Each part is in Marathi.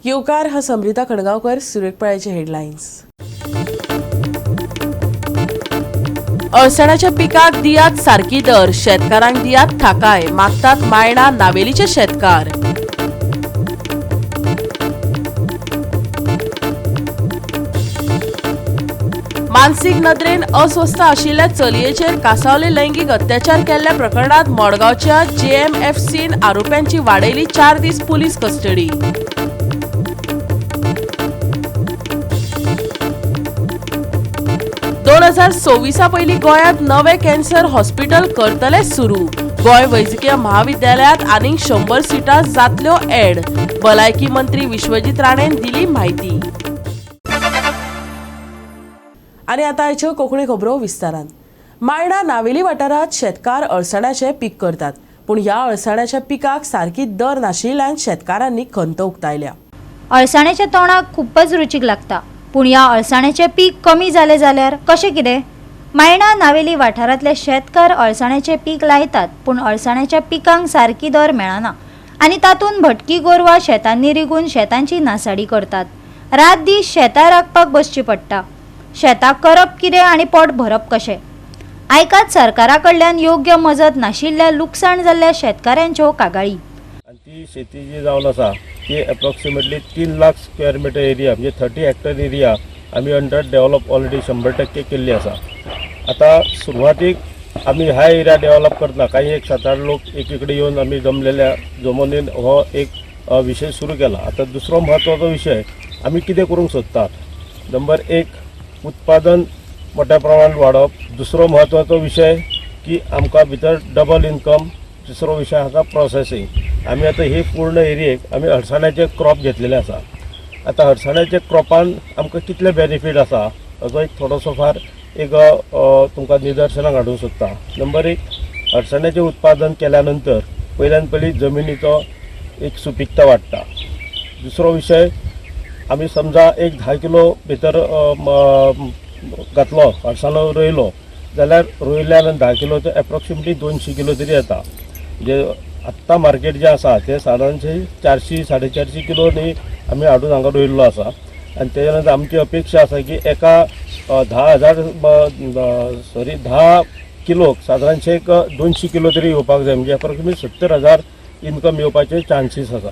येवकार हा समृद्धा खणगावकर, सुरेख पळायचे हेडलाईन्स। अळसाण्याच्या पिकाक दियात सारकी दर, शेतकारांक दियात थाकाय, मागतात मायणा नावेलीचे शेतकार। मानसीक नदरेन अस्वस्थ आशिल्ल्या चलयेचेर कासावले लैंगिक अत्याचार केल्ल्या प्रकरणात मडगावच्या JMFCन आरोप्यांची वाडयली 4 दीस पुलीस कस्टडी। 2026 पयलीं गोंयांत नवे कॅन्सर हॉस्पिटल करतले सुरू। गोंय वैजकीय महाविद्यालयात आनीक 100 सिटां जातल्यो ऍड। भलायकी मंत्री विश्वजीत राणेन दिली म्हायती। आनी आतां आयच्यो कोंकणी खबरो विस्तारान। मायणा नावेली वाठारांत शेतकार अळसाण्याचे पीक करतात, पूण ह्या अळसाण्याच्या पिकाक सारकी दर नाशिल्ल्यान शेतकारांनी खंत उक्तायल्या। अळसाण्याच्या तोंडाक खूपच रुचीक लागता, पूण ह्या अळसाण्याचे पीक कमी जाले जाल्यार कशें कितें? मायणा नावेली वाठारांतले शेतकार अळसाण्याचे पीक लायतात, पूण अळसाण्याच्या पिकांक सारकी दर मेळना आनी तातूंत भटकी गोरवां शेतांनी रिगून शेतांची नासाडी करतात। रात दीस शेतां राखपाक बसची पडटा। शेताक करप कितें आनी पोट भरप कशें? आयकात सरकारा कडल्यान योग्य मजत नाशिल्ल्या लुकसाण जाल्ल्या शेतकाऱ्यांच्यो कागाळी। आणि ती शेती जी जावन आसा ती approximately 3 lakh square metre area म्हणजे 30 हेक्टर एरिया आम्ही अंडर डेव्हलप ऑलरेडी 100% केल्ली आसा। आता सुरवातीक आम्ही हा एरिया डेव्हलप करतना काही एक 7-8 लोक एकीकडे येऊन आम्ही जमलेल्या जमोनीन हो एक विषय सुरू केला। आता दुसरो महत्त्वाचा विषय आम्ही कितें करूंक सोदतात, नंबर 1 उत्पादन मोठ्या प्रमाणात वाडप, दुसरो महत्त्वाचो विषय की आमकां भितर डबल इन्कम, तिसरो विषय आसा प्रोसेसिंग। आम्ही आता ही पूर्ण एरियेक आम्ही हळसाण्याचे क्रॉप घेतलेले आसा। आता हळसाण्याच्या क्रॉपान आमकां कितले बेनिफीट आसा हाचो एक थोडोसो फार एक तुमकां निदर्शनाक हाडूंक सोदता। नंबर 1 हळसाण्याचें उत्पादन केल्या नंतर पयल्यान पयली जमिनीचो एक सुपीकता वाडटा। दुसरो विषय आमी समजा एक 10 किलो भितर घातलो हळसाणो रोयलो जाल्यार रोयल्यान 10 किलो ते एप्रॉक्सिमेटली 200 किलो तरी येता। जे आत्ता मार्केट जे आसा ते साधारणशे 400-450 किलोनी आमी हाडून हांगा रोयल्लो आसा। आनी तेच्या नंतर आमची अपेक्षा आसा की एका 10 किलोक साधारणशे एक 200 किलो तरी येवपाक जाय, म्हणजे एप्रॉक्सिमेट 70,000 इन्कम येवपाचे चान्सीस आसा।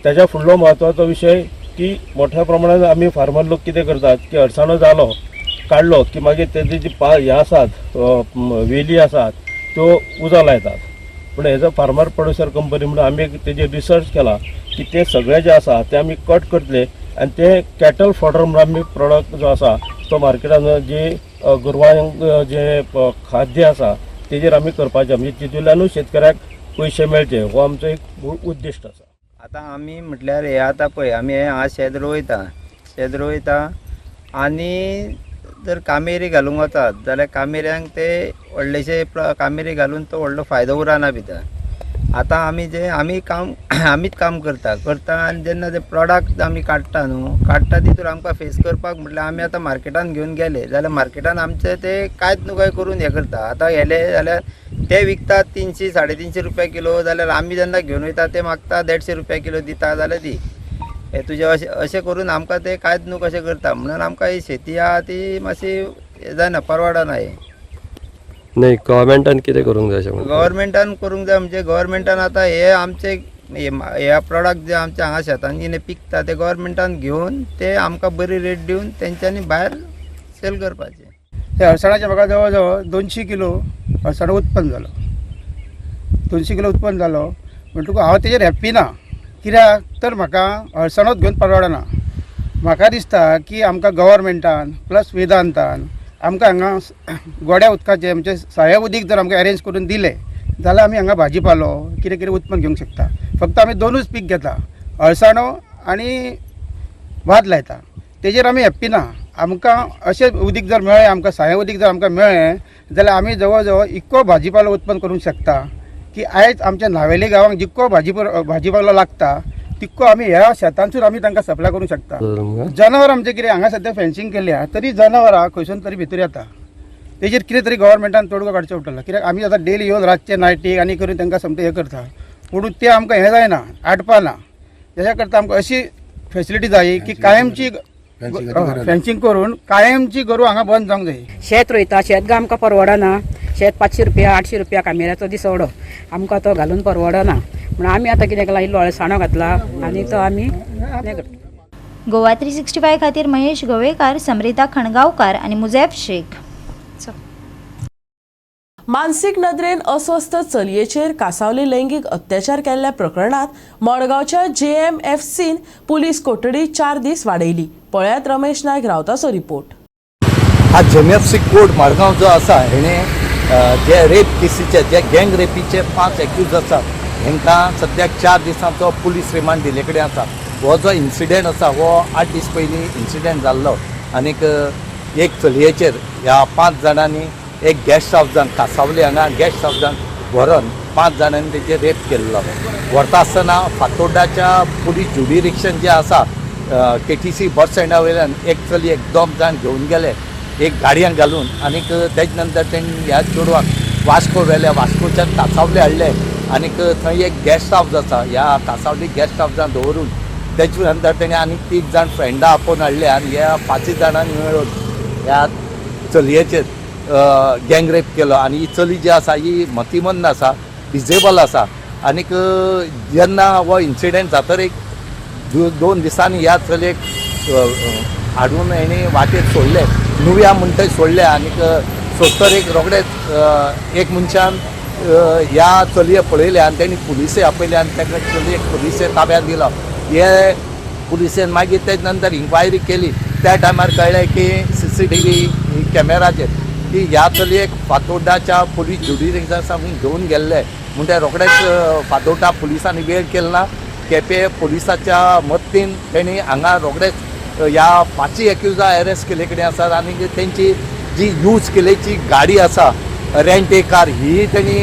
त्याच्या फुडलो महत्त्वाचो विषय की मोठ्या प्रमाणात आमी फार्मर लोक कितें करतात की अळसाणो जालो काडलो की मागीर तेजी जी हे आसात वेली आसात त्यो उजो लायतात। पूण एज फार्मर प्रोड्युसर कंपनी म्हणून आमी तेजे रिसर्च केला की ते सगळे जे आसा ते आमी कट करतले आनी ते कॅटल फॉडर म्हणून आमी प्रोडक्ट जो आसा तो मार्केटान जे गोरवांक जे खाद्य आसा तेजेर आमी करपाचें, म्हणजे तितूंतल्यानूच शेतकऱ्याक पयशे मेळचे हो आमचो एक मूळ उद्दिश्ट आसा। आता आमी म्हटल्यार हे आता पळय आमी शेत रोयता आनी जर कामेरी घालूंक वतात जाल्यार कामेऱ्यांक ते व्हडलेशे कामेरी घालून तो व्हडलो फायदो उरना भितर। आता आमीच काम करता आनी जेन्ना ते प्रॉडक्ट आमी काडटा तितूर आमकां फेस करपाक म्हटल्यार आमी आतां मार्केटान घेवन गेले जाल्यार मार्केटान आमचे ते कांयच न्हू काय करून हे करता। आतां गेले जाल्यार ते विकतात 300-350 रुपया किलो, जाल्यार आमी जेन्ना घेवन वयता ते मागता 150 रुपया किलो दिता जाल्यार दी हे तुजे अशें करून आमकां ते कांयच न्हू कशें करता। म्हणून आमकां ही शेती आहा ती मातशी हे जायना, परवडना हे। नाही गव्हर्मेंटान कितें करूंक जाय? गव्हर्मेंटान करूंक जाय म्हणजे गव्हर्मेंटान आता हे आमचे हे प्रॉडक्ट जे आमच्या हांगा शेतांनी पिकता ते गव्हर्मेंटान घेवन ते आमकां बरी रेट दिवन तेंच्यांनी भायर सेल करपाचें। ते हळसाण्याच्या म्हाका जवळ जवळ 200 किलो हळसाणो उत्पन्न जालो। 200 किलो उत्पन्न जालो म्हणटकूच हांव तेजेर हॅप्पी ना, कित्याक तर म्हाका हळसाणोच घेवन परवडना। म्हाका दिसता की आमकां गव्हर्मेंटान प्लस वेदांतान आमकां हांगा गोड्या उदकाचे म्हणजे साया उदीक जर आमकां अरेंज करून दिले जाल्यार आमी हांगा भाजीपालो कितें उत्पन्न घेवंक शकता। फक्त आमी दोनूच पीक घेता, अळसाणो आनी भात लायता, तेजेर आमी हॅप्पी ना। आमकां अशें उदीक जर मेळ्ळें, आमकां साया उदीक जर आमकां मेळ्ळें जाल्यार आमी जवळ जवळ इतको भाजीपालो उत्पन्न करूंक शकता की आयज आमच्या नावेली गांवांक जितको भाजीपालो लागता तितको आमी ह्या शेतांसून आमी तांकां सप्लाय करूंक शकता। जनावर आमचे कितें हांगा सद्या फेन्सिंग केल्या तरी जनावरां खंयसून तरी भितर येता, तेजेर कितें तरी गव्हर्मेंटान तोडगो काडचो पडटलो। कित्याक आमी आतां डेली येवन रातचे नायटीक आनी करून तांकां समतें हें करता, पूण ते आमकां हें जायना, आडपाना। तेच्या करता आमकां अशी फॅसिलिटी जाय की कायमची फेन्सिंग करून कायमची गोरू हांगा बंद जावंक जाय. शेत रोयता शेत आमकां परवडना. शेत 500 रुपया 800 रुपया कामेऱ्याचो दिसवडो आमकां तो घालून परवडना म्हणून आमी आतां कितें केला इल्लो अळसाणो घातला आनी तो आमी हें करता. गोवा 365 खातीर महेश गोवेकार, समरिता खणगांवकार आणि मुझैब शेख. मानसीक नदरेन अस्वस्थ चलयेचेर कासावली लैंगीक अत्याचार केल्ल्या प्रकरणात मडगांवच्या JMFCन पुलीस कोठडी 4 दीस वाडयली. पळयात रमेश नायक रावताचो रिपोर्ट. हा JMFC कोर्ट मडगांव जो आसा हेणे जे रेप केसीचे जे गँग रेपीचे 5 एक्यूज आसात हांकां सद्याक 4 दिसांचो पुलीस रिमांड दिले कडेन आसा. हो जो इन्सिडेंट आसा हो 8 दीस पयलीं इन्सिडेंट जाल्लो आनीक एक चलयेचेर ह्या 5 जाणांनी एक गेस्ट हावजान कासावले हांगा गेस्ट हावजान व्हरून 5 जाणांनी तेचे रेप केल्लो. व्हरता आसतना फातोर्डाच्या पुलीस ज्युडिरिक्शन जे आसा KTC बस स्टँडा वयल्यान एक चली एक 2 जाण घेवन गेले एक गाडयांक घालून आनीक तेज नंतर तेणी ह्या चेडवाक वास्को व्हेले. वास्कोच्यान कासावले हाडले आनीक थंय एक गेस्ट हावज आसा ह्या कासावली गेस्ट हावजान दवरून तेजे नंतर तेणी आनीक 3 जाण फ्रेंडां आपोवन हाडले आनी ह्या 5 जाणांनी मेळून ह्या चलयेचेर गँग रेप केलो. आनी ही चली जी आसा ही मतिमंद आसा, डिजेबल आसा आनीक जेन्ना हो इन्सिडेंट जातर एक 2 दिसांनी ह्या चलयेक हाडून हेणी वाटेर सोडले. नुव्या म्हण थंय सोडले आनीक सोदतर एक रोखडेच एक मनशान ह्या चलये पळयले आनी तेणी पुलिसे आपयले आनी ताका चलयेक पुलिसे ताब्यांत दिलो. हे पुलिसेन मागीर तेज नंतर इन्क्वायरी केली. त्या टायमार कळ्ळें की CCTV कॅमेराचेर की ह्या चलयेक फातोर्डाच्या पुलीस ज्युडिरिक्शनाक घेवन गेल्ले म्हूण ते रोखडेच फातोर्डा पुलिसांनी वेळ केलो ना. केपें पुलिसाच्या मदतीन तेणी हांगा रोखडेच ह्या 5 एक्युजा अरेस्ट केले कडेन आसात आनी तेंची जी यूज केलेची गाडी आसा रेंट ए कार ही तेणी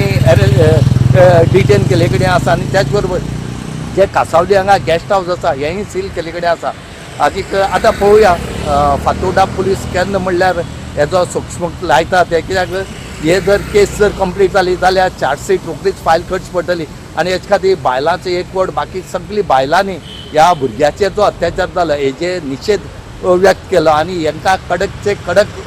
डिटेन केले कडेन आसा आनी त्याच बरोबर जे कासावली हांगा गेस्ट हावज आसा हेंय सील केले कडेन आसा. आनीक आतां पळोवया फातोर्डा पुलीस केन्ना म्हणल्यार हेजो सूक्ष्म लायता ते कित्याक हे जर केस जर कंप्लीट जाली जाल्यार चार्जशीट रोखडीच फायल करची पडटली आनी हेचे खातीर बायलांचो एक वड बाकी सगळीं बायलांनी ह्या भुरग्याचेर जो अत्याचार जालो हेजे निशेध व्यक्त केलो आनी हांकां कडकचे कडक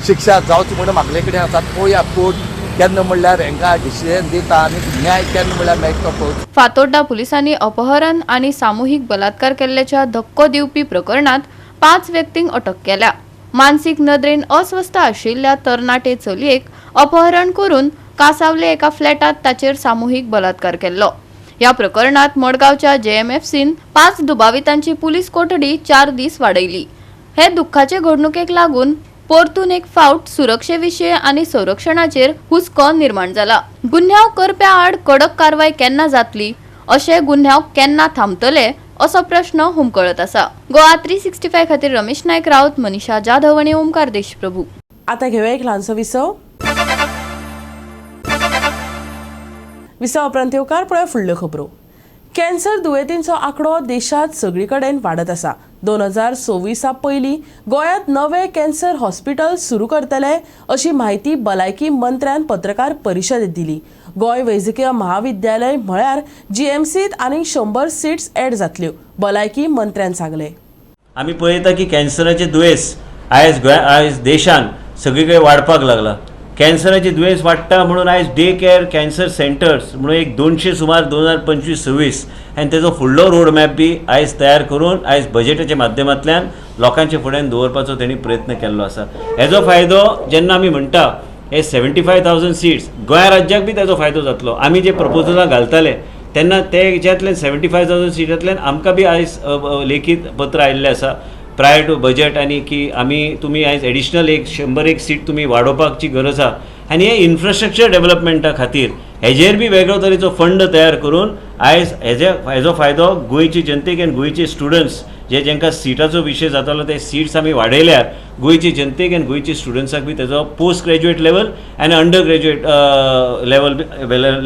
शिक्षा जावची म्हणून मागले कडेन आसात. पळोवया कोर्ट केन्ना म्हणल्यार हांकां डिसिजन दिता आनी न्याय केन्ना म्हणल्यार मेळटलो पळोवया. फातोर्डा पोलिसांनी अपहरण आणि सामूहिक बलात्कार केल्ल्याच्या धक्को दिवपी प्रकरणात 5 व्यक्तींक अटक केल्या. मानसीक नदरेन अस्वस्थ आशिल्ल्या तरणाटे चलयेक अपहरण करून कासावले एका फ्लॅटात ताचेर सामूहिक बलात्कार केल्लो. या प्रकरणात मडगांवच्या JMFCन 5 दुबावितांची पुलीस कोठडी 4 दीस वाडयली. हे दुःखाचे घडणुकेक लागून परतून एक फावट सुरक्षेविशीं आनी संरक्षणाचेर हुस्को निर्माण जाला. गुन्यांव करप्या आड कडक कारवाय केन्ना जातली, अशे गुन्यांव केन्ना थांबतले असो प्रश्न हुमकळत आसा. गोवा 365 खातीर रमेश नायक रावत, मनीषा जाधव आणि ओमकार देशप्रभू. आता घेऊया एक ल्हानसो विसव. विसव उपरांत येवकार पळय फुडल्यो खबरो. कॅन्सर दुयेंतींचो आंकडो देशांत सगळीकडेन वाडत आसा. 2024 पयलीं गोंयांत नवे कॅन्सर हॉस्पिटल सुरू करतले अशी माहिती भलायकी मंत्र्यान पत्रकार परिशदेंत दिली. गोंय वैजकीय महाविद्यालय म्हळ्यार GMCत आनीक 100 सीट्स ऍड जातल्यो, भलायकी मंत्र्यान सांगलें. आमी पळयता की कॅन्सराचें दुयेंस आयज देशान सगळीकडे वाडपाक लागला. कॅन्सराचें दुयेंस वाडटा म्हणून आयज डे केअर कॅन्सर सेंटर्स म्हणून एक 200 सुमार 2025-26 आनी तेजो फुडलो रोड मॅप बी आयज तयार करून आयज बजेटाच्या माध्यमांतल्यान लोकांचे फुड्यान दवरपाचो तेणी प्रयत्न केल्लो आसा. हेजो फायदो जेन्ना आमी म्हणटा हे 75,000 सीट्स गोंय राज्याक बी तेजो फायदो जातलो. आमी जे प्रपोजलां घालताले तेन्ना तेच्यातल्यान 75,000 सीटांतल्यान आमकां बी आयज लेखीत पत्र आयिल्लें आसा प्रायर टू बजेट आनी की तुमी आयज एडिशनल 101 सीट तुमी वाडोवपाची गरज आसा आनी हे इन्फ्रास्ट्रक्चर डेव्हलपमेंटा खातीर हेजेर बी वेगळो तरेचो फंड तयार करून आयज हेजो फायदो गोंयची जनतेक आनी गोंयचे स्टुडंट्स जेंकां सिटाचो विशय जातालो ते सीट्स आमी वाडयल्यार गोंयची जनतेक आनी गोंयचे स्टुडंट्साक बी तेजो पोस्ट ग्रॅज्युएट लेवल आनी अंडर ग्रॅज्युएट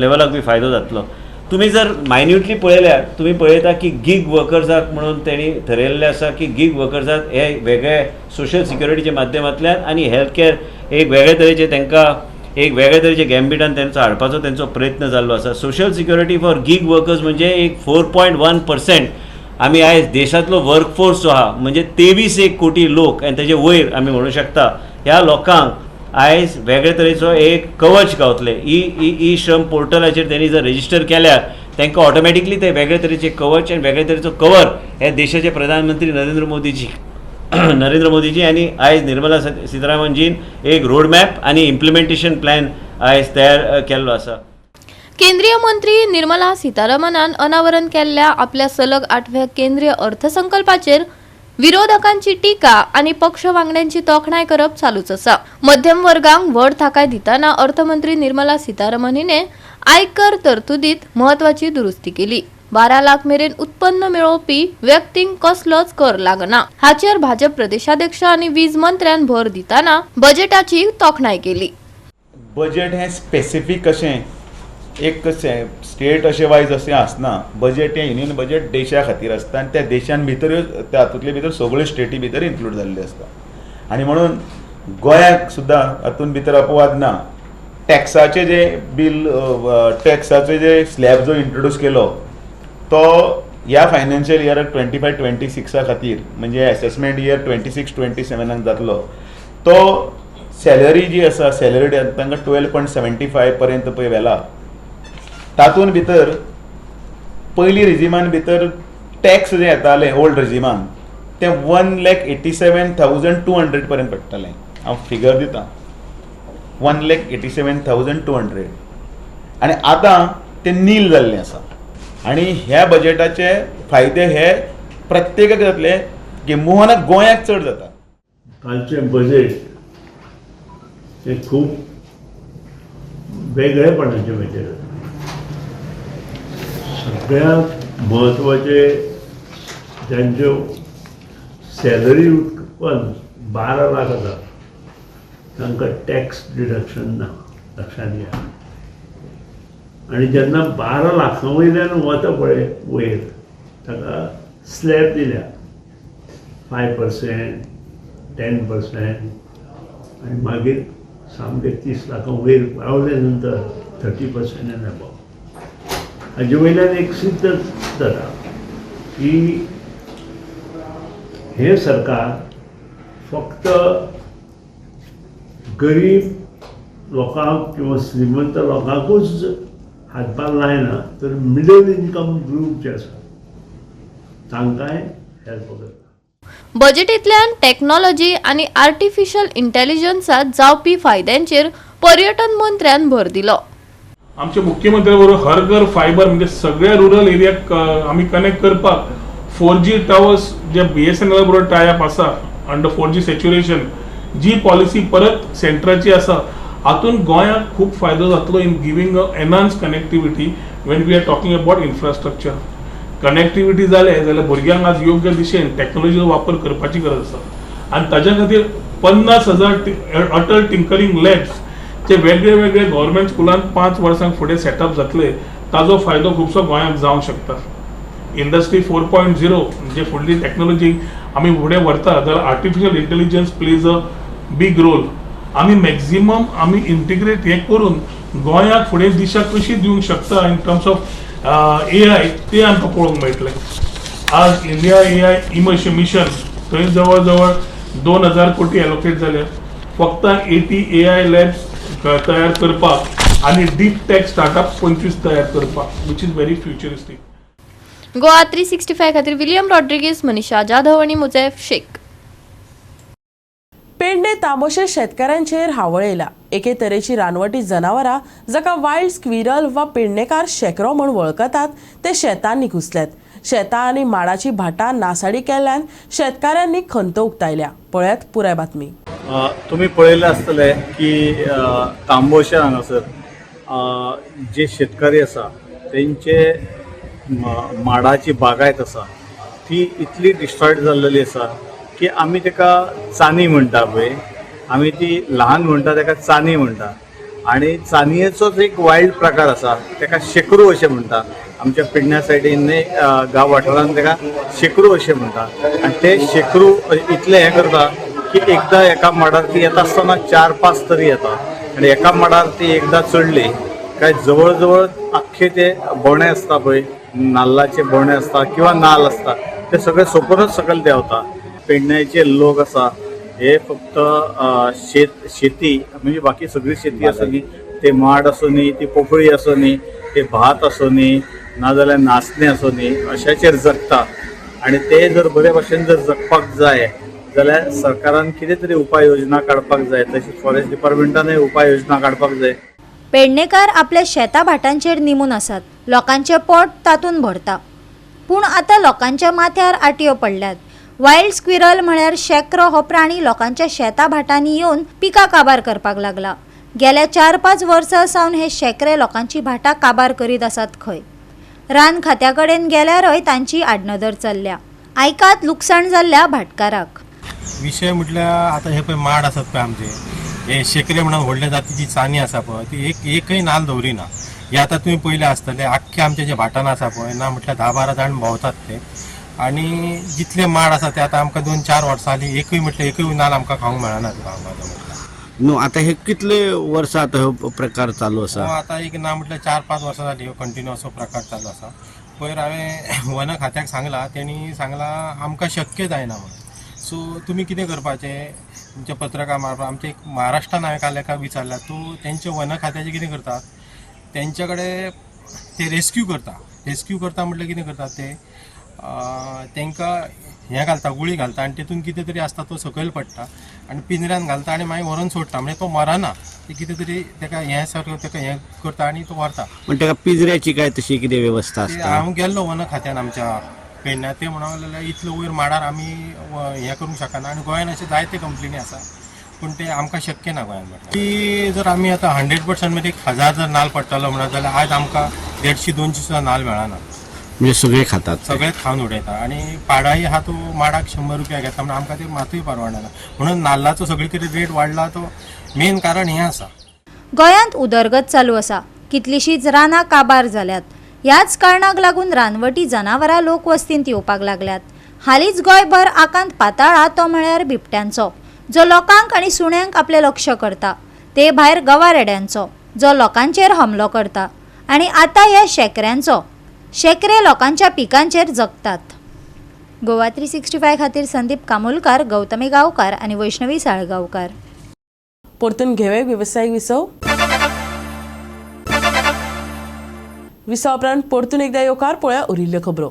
लेवलाक बी फायदो जातलो. तुम्ही जर मायन्युटली पळयल्यार तुम्ही पळयता की गीग वर्कर्साक म्हणून तेणी ठरयल्लें आसा की गीग वर्कर्साक हे वेगळे सोशल सिक्युरिटीच्या माध्यमांतल्यान आनी हेल्थ कॅर एक वेगळे तरेचे तांकां एक वेगळे तरेचे गॅम्बिटान तेंचो हाडपाचो तेंचो प्रयत्न जाल्लो आसा. Social security for gig workers म्हणजे एक 4.1% आमी आयज देशांतलो वर्कफोर्स जो आहा म्हणजे 23 कोटी लोक आनी तेजे वयर आमी म्हणूं शकता ह्या लोकांक आयज वेगळे तरेचो एक कवच गावतले. ई श्रम पोर्टलाचेर त्यांनी जर रजिस्टर केल्यार तांकां ऑटोमॅटिकली ते वेगळे तरेचे कवच आनी वेगळे तरेचो कवर हे देशाचे प्रधानमंत्री नरेंद्र मोदीजी आनी आयज निर्मला सीतारामनजीन एक रोडमॅप आनी इम्प्लिमेंटेशन प्लॅन आयज तयार केल्लो आसा. केंद्रीय मंत्री निर्मला सीतारामनान अनावरण केल्ल्या आपल्या सलग 8व्या केंद्रीय अर्थसंकल्पाचेर विरोधकांची टीका आणि पक्ष वांगड्यांची तोखणाय करप चालूच आसा. मध्यम वर्गांक व्हड थाकाय दिताना अर्थमंत्री निर्मला सीतारामन हिने आयकर तरतुदीत महत्वाची दुरुस्ती केली. 12 लाख मेरेन उत्पन्न मेळोवपी व्यक्तींक कसलोच कर लागना. हाचेर भाजप प्रदेशाध्यक्ष आणि वीज मंत्र्यान भर दिताना बजेटाची तोखणाय केली. बजेट हे स्पेसिफीक अशें एक स्टेट अशें वायज अशें आसना. बजेट हें युनियन बजेट देशा खातीर आसता आनी त्या देशान भितर तातूंतले भितर सगळ्यो स्टेटी भितर इन्क्लूड जाल्ले आसता. आनी म्हणून गोंयाक सुद्दां हातूंत भितर अपवाद ना. टॅक्साचे जे बिल टॅक्साचे जे स्लॅब जो इंट्रोड्यूस केलो तो ह्या फायनान्शियल इयराक 25-26 खातीर म्हणजे एसेसमेंट इयर 26-27 जातलो. तो सॅलरी जी आसा सॅलरी तांकां 12.75 पर्यंत पळय व्हेला. तातूंत भितर पयलीं रिजिमान भितर टॅक्स जे येताले ओल्ड रिजिमान ते 1,87,200 पर्यंत पडटालें. हांव फिगर दितां 1,87,200 आनी आतां ते नील जाल्लें आसा. आनी ह्या बजेटाचे फायदे हे प्रत्येकाक जातले किंबहुना गोंयाक चड जाता. कालचें बजेट हे खूब वेगळेपणाचें बजेट आसा. सगळ्यांत म्हत्वाचे ज्यांच्यो सॅलरी उत्पन्न 12 लाख आसा तांकां टॅक्स डिडक्शन ना. लक्षांत घ्या. आनी जेन्ना 12 लाखां वयल्यान वता पळय वयर ताका स्लॅब दिल्या 5%, 10% आनी मागीर सामके 30 लाखां वयर पावले नंतर 30% एन अबाव. हाजे वयल्यान एक सिद्ध जाता की हे सरकार फक्त गरीब लोकांक किंवा श्रीमंत लोकांकूच हातभार लायना तर मिडल इन्कम ग्रूप जे आसा तांकांय हेल्प करता. बजेटींतल्यान टेक्नॉलॉजी आणि आर्टिफिशियल इंटेलिजन्सात जावपी फायद्यांचेर पर्यटन मंत्र्यान भर दिलो. आमच्या मुख्यमंत्र्या बरोबर हर घर फायबर म्हणजे सगळ्या रुरल एरियाक आमी कनेक्ट करपाक 4G टावर्स जे BSNL बरोबर टायअप आसा अंडर 4G सॅच्युरेशन जी पॉलिसी परत सेंटराची आसा हातून गोंयाक खूब फायदो जातलो in giving enhance connectivity when we are talking about infrastructure. Connectivity जाले जाल्यार भुरग्यांक आज योग्य दिशेन टॅक्नॉलॉजीचो वापर करपाची गरज आसा आनी ताज्या खातीर 50,000 अटल टिंकरिंग लॅब्स जे वेगळे वेगळे गव्हर्मेंट स्कुलांत 5 वर्सांक फुडें सेटअप जातले ताजो फायदो खुबसो गोंयाक जावंक शकता. इंडस्ट्री 4.0 जे फुडली टॅक्नॉलॉजी आमी फुडें व्हरता जाल्यार artificial intelligence plays a big role. आमी मॅक्झिमम आमी इंटिग्रेट हे करून गोंयाक फुडें दिशा कशी दिवंक शकता इन टर्म्स ऑफ AI ते आमकां पळोवंक मेळटलें. आज इंडिया AI मिशन थंय जवळ जवळ 2,000 कोटी एलोकेट जाल्या फक्त 80 AI लॅब्स तयार करपाक आनी डीप टॅक स्टार्टअप 25 तयार करपाक विच इज व्हेरी फ्युचरिस्टीक. गोवा 365 खातीर विलियम रॉड्रिगीस, मनीषा जाधव आणि मुझैफ शेख. पेडणे तामोशे शेतकऱ्यांचेर हावळयला. एके तरेची रानवटी जनावरां जाका वायल्ड स्क्विरल वा पेडणेकार शेकरो म्हूण वळखतात ते शेतांनी घुसल्यात. शेतां आनी माडाची भाटां नासाडी केल्ल्यान शेतकाऱ्यांनी खंत उक्तायल्या. पळयात पुराय बातमी. तुम्ही पळयलें आसतलें की तांबोशे हांगासर जे शेतकरी आसा तेंचे माडाची बागायत आसा ती इतली डिस्ट्रॉयड जाल्लेली आसा की आमी तेका चानी म्हणटा पळय आमी ती ल्हान म्हणटा तेका चानी म्हणटा आनी चानयेचोच एक वायल्ड प्रकार आसा तेका शेकरू अशें म्हणटा. आमच्या पेडण्या सायडीन गांव वाठारांत तेका शेकरू अशें म्हणटा आनी ते शेकरू इतले हें करता की एकदां एका माडार ती येता आसतना 4-5 तरी येता आनी एका माडार ती एकदां चडली काय जवळ जवळ आख्खे ते बोणे आसता पळय नाल्लाचे बोणे असता किंवा नाल असता ते सगळे सोपरूच सकयल देंवता. पेडण्याचे लोक आसा हे फक्त शेती म्हणजे बाकी सगळी शेती आसूं न्ही, ते माड आसूं न्ही, ती पोकळी आसूं न्ही, ते भात आसूं न्ही, नाजाल्यार नाचणें आसूं न्ही, अशाचेर जगता. आणि ते जर बरे भाशेन जर जगपाक जाय जाल्यार सरकारान कितें तरी उपाय योजना काडपाक जाय. तशीच फॉरेस्ट डिपार्टमेंटानूय उपाय योजना काडपाक जाय. पेडणेकार आपल्या शेता भाटांचेर निमून आसात. लोकांचे पोट तातून भरता. पूण आतां लोकांच्या माथ्यार आटयो पडल्यात. वायल्ड स्क्विरल म्हळ्यार शेकरो हो प्राणी लोकांच्या शेता भाटांनी येवन पिकां काबार करपाक लागला. गेल्या 4-5 वर्सां सावन हे शेकरे लोकांची भाटां काबार करीत आसात खंय. रान खात्या कडेन गेल्यारय तांची आडनदर चल्ल्या. आयकात लुकसाण जाल्ल्या भाटकाराक. विशय म्हटल्यार आतां हे पळय माड आसात पळय आमचे, हे शेकरे म्हणून व्हडले जातीची चानी आसा पळय ती एकय नाल दवरिना. हे आतां तुवें पयले आसतले आख्खे आमचे जे भाटान आसा पळय ना म्हटल्यार 10-12 जाण भोंवतात ते. आनी जितले माड आसा ते आतां आमकां 2-4 वर्सां जालीं एकय नाल आमकां खावंक मेळना. न्हू आतां हे कितले वर्सां आतां हो प्रकार चालू आसा? आतां एक ना म्हटल्यार 4-5 वर्सां जाली हो कंटिन्यू असो प्रकार चालू आसा. पयर हांवें वन खात्याक सांगला, तेणी सांगला आमकां शक्य जायना म्हणून. सो तुमी कितें करपाचें, तुमच्या पत्रकार मारफत आमच्या एक महाराष्ट्रान हांवें काल एका विचारल्या, तूं तेंचे वन खात्याचे कितें करतात, तेंच्या कडेन ते रेस्क्यू करता म्हटल्यार कितें करतात ते तांकां हें घालता, गुळी घालता आनी तितून कितें तरी आसता तो सकयल पडटा आनी पिंजऱ्यान घालता आनी मागीर व्हरून सोडटा. म्हणजे तो मरना, ते कितें तरी ताका हें सारकें ताका हें करता आनी तो व्हरता. पण ताका पिंजऱ्याची काय तशी कितें वेवस्था आसता? हांव गेल्लो वन खात्यान आमच्या पेडण्या, ते म्हणूंक लागले इतलो वयर माडार आमी हें करूंक शकना. आनी गोंयान अशे जायते कंप्लेनी आसा पूण ते आमकां शक्य ना गोंयान. म्हटल्यार की जर आमी आतां 100% म्हणजे 1000 जर नाल पडटलो म्हणत जाल्यार आयज आमकां 150-200 सुद्दां नाल मेळना. म्हणजे सगळे खातात, सगळे खावन उडयता. आनी पाडाय आहा तो माडाक 100 रुपया घेता म्हणून आमकां ते मातूय परवडना. म्हणून नाल्लाचो सगळे कितें रेट वाडला तो मेन कारण हें आसा. गोंयांत उदरगत चालू आसा. कितलीशींच रानां काबार जाल्यात. ह्याच कारणाक लागून रानवटी जनावरां लोकवस्तींत येवपाक लागल्यात. हालींच गोंयभर आकांत पाताळा तो म्हळ्यार बिबट्यांचो, जो लोकांक आनी सुण्यांक आपले लक्ष करता. ते भायर गवारेड्यांचो, जो लोकांचेर हमलो करता. आनी आतां ह्या शेकऱ्यांचो. शेकरे लोकांच्या पिकांचेर जगतात. गोवा 365 खातीर संदीप कामोलकार, गौतमी गांवकार आनी वैष्णवी साळगांवकार. परतून घेवे वेवसायीक विसव उपरांत परतून एकदा येवकार पळया उरिल्ल्यो खबरो.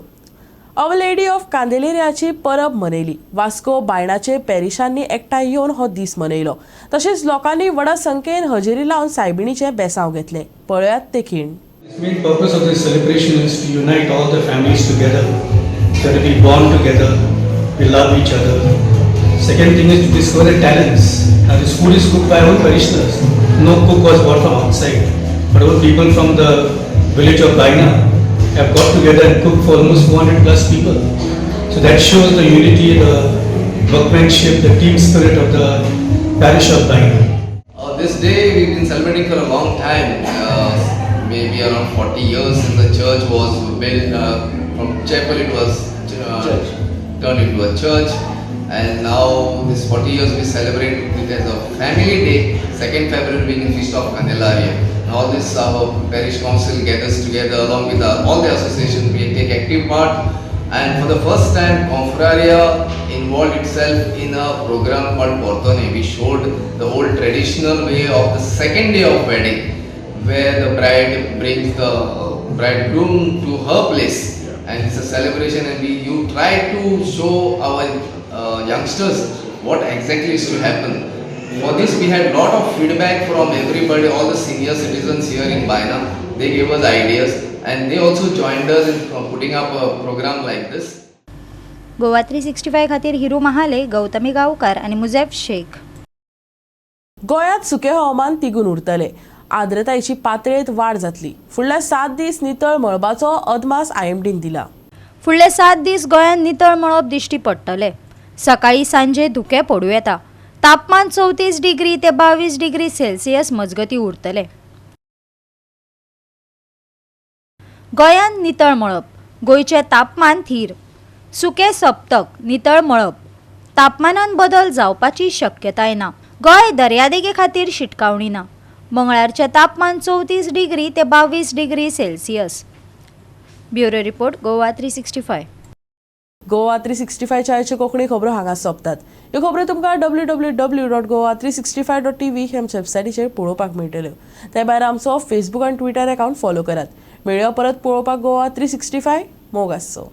अवर लेडी ऑफ कांदेलेरियाची परब मनयली. वास्को बायणाचे पॅरिशांनी एकठांय येवन हो दीस मनयलो. तशेंच लोकांनी व्हडा संख्येन हजेरी लावन सायबिणीचें बेसांव घेतलें. पळयात ते खीण. The main purpose of this celebration is to unite all the families together, so that we bond together, we love each other. Second thing is to discover the talents. Now this food is cooked by our parishioners. No cook was brought from outside, but our people from the village of Baina have got together and cooked for almost 400 plus people. So that shows the unity, the workmanship, the team spirit of the parish of Baina. This day we've been celebrating for a long time. Maybe around 40 years since the church was built. From chapel it was turned into a church, and now this 40 years we celebrate it as a family day. 2nd February being the feast of Candelaria. And all this our parish council gathers together along with all the associations. We take active part, and for the first time Confraria involved itself in a program called Portone. We showed the old traditional way of the second day of wedding, where the bride brings the bridegroom to her place, and it's a celebration, and you try to show our youngsters what exactly is to happen. For this we had lot of feedback from everybody, all the senior citizens here in Baina. They gave us ideas, and they also joined us in putting up a program like this. Goa 365 खातीर हिरू महाले, गौतमी गांवकार आनी मुजेफ शेख. गोंयांत सुके हवामान तिगून उरतले. आर्द्रतायेची पातळेंत वाड जातली. फुडल्या 7 दीस नितळ मळबाचो अदमास IMDन दिला. फुडले 7 दीस गोंयांत नितळ मळब दिश्टी पडटले. सकाळी सांजे धुकें पडूं येता. तापमान 34 डिग्री ते 22 डिग्री सेल्सियस मजगती उरतले. गोंयांत नितळ मळब. गोंयचें तापमान थीर. सुके सप्तक, नितळ मळब. तापमानांत बदल जावपाची शक्यताय ना. गोंय दर्यादेगे खातीर शिटकावणी ना. मंगळारचें तापमान 34 डिग्री ते 22 degree Celsius. Bureau report Goa 365. Goa 365 चायच्यो कोंकणी खबरो हांगा सोंपतात. ह्यो खबरो तुमकां www.goa365.tv हे आमच्या वेबसायटीचेर पळोवपाक मेळटल्यो. ते भायर आमचो फेसबूक आनी ट्विटर अकावंट फॉलो करात. मेळया परत पळोवपाक गोवा 365 मोग आसचो.